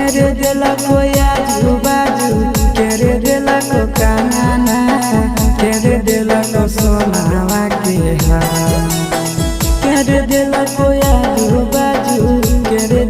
केरे दिला कोया बाजू केरे दिला को काना केरे दिला को सोनावा के हार केरे दिला कोया बाजू केरे